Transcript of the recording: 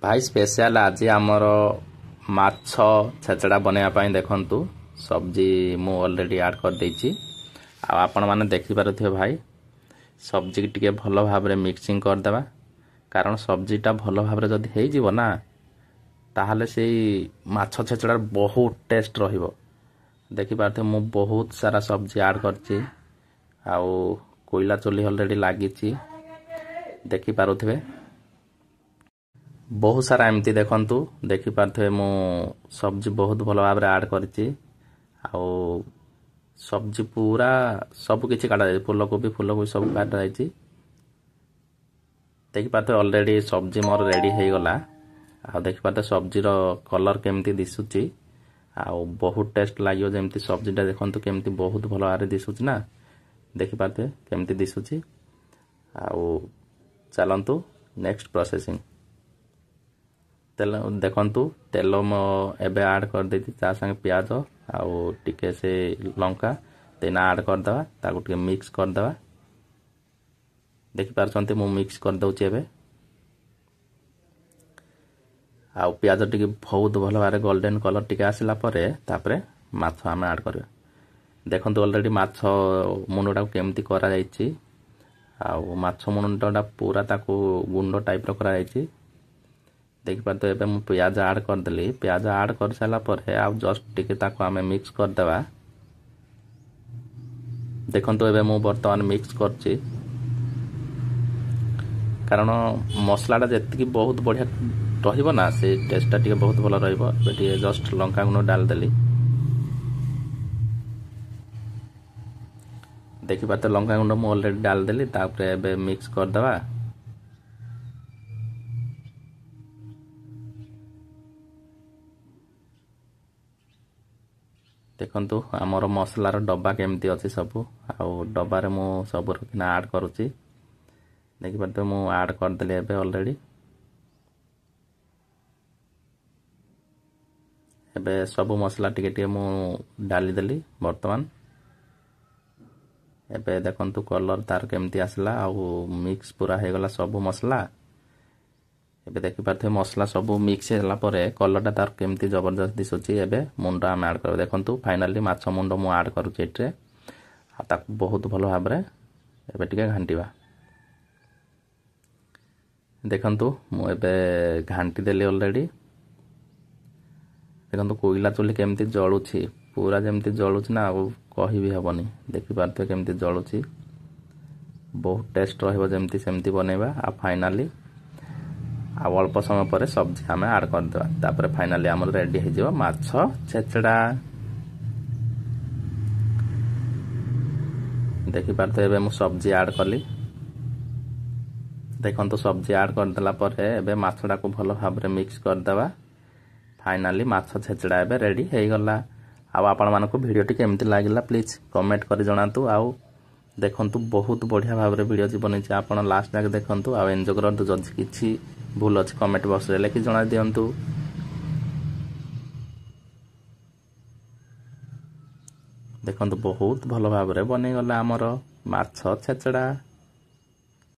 भाई स्पेशल आज आमर माछ छेचड़ा बनवाई देखु सब्जी मु ऑलरेडी ऐड कर देछि। आपण माने देखि पारुथिबे भाई सब्जी की टिके भलो भाव रे मिक्सिंग कर देबा, कारण सब्जीटा भलो भाव रे जदि हेइ जीवो ना ताहले सेई माछ छेचड़ा बहुत टेस्ट रहिबो। देखि पारुथिबे मु बहुत सारा सब्जी ऐड करछि आउ कोयला चुली ऑलरेडी लागिछि। देखि पारुथिबे बहुत सारा एमती देखंतु देखि पारथे मु सब्जी बहुत भलो भाव रे ऐड करछि आउ सब्जी पूरा सब किछि काटा जाय फूलकोबी सब काटा जायछि। देखि पारथे ऑलरेडी सब्जी मोर रेडी हे गला आ देखि पारथे सब्जी रो कलर केमती दिसुछि आउ बहुत टेस्ट लागियो। जेमती सब्जीटा देखंतु केमती बहुत भलो आरे दिसुछि ना, देखि पारथे केमती दिसुछि। आउ चलंतु नेक्स्ट प्रोसेसिंग तेल देखंतु तेल मो एबे ऐड कर देति ता संगे प्याज आउ टिके से लंका तेना ऐड कर दवा ताकू टिके मिक्स कर दवा। देखि पारछंती मु मिक्स कर दउछि एबे आउ प्याज टिके बहुत भलो बारे गोल्डन कलर टिके आसिला परे तापरे माछ हम ऐड करबे। देखंतु ऑलरेडी माछ मुंडटा केमती करा जायछि आउ माछ मुंडटा पूरा ताकू गुंडो टाइप रो करा जायछि। देखि पारते एबे मु प्याज ऐड कर देली, प्याज ऐड कर साला परे आ जस्ट टिके ताको हमें मिक्स कर देबा। देखंतु एबे मु वर्तमान मिक्स करछि, कारण मसलाटा जेतिकी बहुत बढ़िया रहिबो ना से टेस्टटा टिके बहुत भलो रहिबो। एबे टिके जस्ट लंका गुंड डाल देली, देखि पारते लंका गुंड मु ऑलरेडी डाल देली तापरे एबे मिक्स कर देबा। देखंतु हमर मसलार डब्बा केमती अछि सबु आउ डब्बारे मु सब रखिना ऐड करूछि। देखि पारते मु ऐड कर देली एबे ऑलरेडी एबे सबु मसला टिके टिके मु डाली देली। वर्तमान एबे देखंतु कलर तार केमती आसला आउ मिक्स पूरा हे गला सबु मसला। एबे देखि पारथे मसला सबु मिक्स होला परे कलरटा तार केमती जबरदस्त दिसुछि। एबे मुंडा हम ऐड कर देखंतु फाइनली माछ मुंडो मु ऐड करूछि एट्रे आ ताकू बहुत भलो भाबरे एबे टिके घांटीबा। देखंतु मु एबे घांटी देली ऑलरेडी। देखंतु कोयला चुली केमती जळुछि पूरा जेमती जळुछि ना आउ कहि भी हबनी। देखि पारथे केमती जळुछि, बहुत टेस्ट रहिबो जेमती सेमती बनेबा। आ फाइनली आ अल्प समय पर सब्जी हमें ऐड कर देबा तापर फाइनली हमर रेडी हे जिवो माछ छेचड़ा। देखि पारथे एबे मु सब्जी ऐड करली। देखंतु सब्जी ऐड कर देला परे एबे माछडा को भलो भाबरे मिक्स कर देबा। फाइनली माछ छेचड़ा एबे रेडी हे गला। आउ आपण मानको वीडियो टी केमती लागिला प्लीज कमेंट करि जणातु। आउ देखंतु बहुत बढ़िया भाबरे वीडियो जी बनै आपण लास्ट तक देखंतु आउ एन्जॉय करंतु। जदि किछि भूल अछि कमेंट बॉक्स रे लिखि जणा दियंतु। देखंतु बहुत भलो भाबरे बनै गला हमर माछ छेचड़ा।